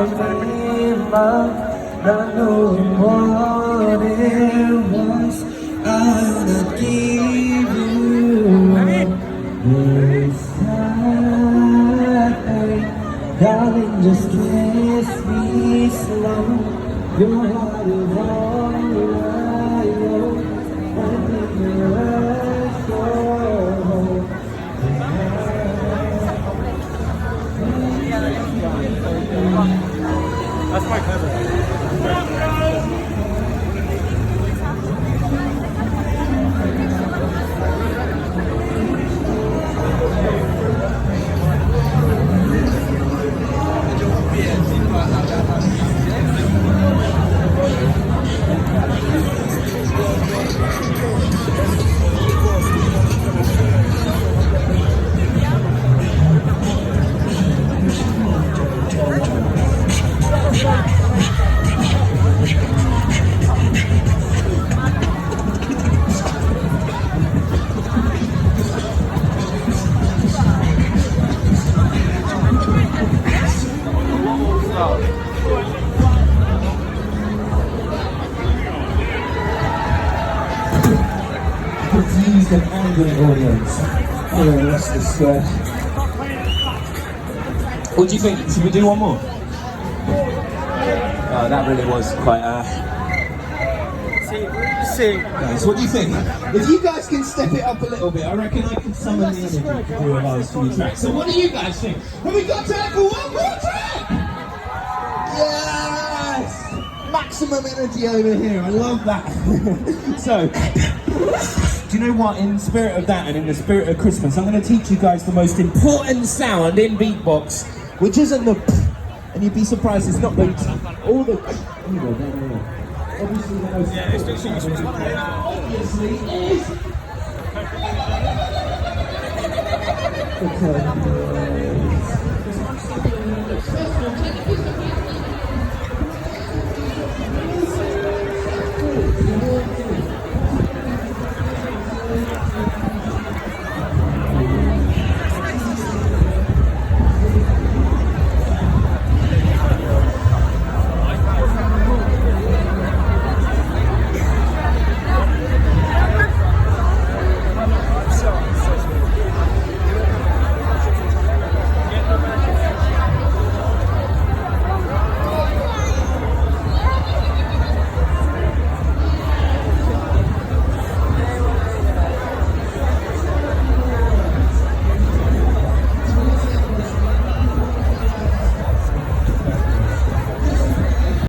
dreamer, not knowing what it was. I'll not give you this time. Darling, just kiss me slow. Your heart is all I know. One thing you're sure. That's quite clever. Confused and angry audience here in Leicester Square. What do you think? Should we do one more? That really was quite Guys, what do you think? If you guys can step it up a little bit, I reckon I can summon the energy to do a last few tracks. So what do you guys think? Have we got time for one more track? Yes! Maximum energy over here, I love that. So, do you know what, in the spirit of that and in the spirit of Christmas, I'm going to teach you guys the most important sound in beatbox, which isn't the and you'd be surprised it's not the all the obviously the most obviously is okay.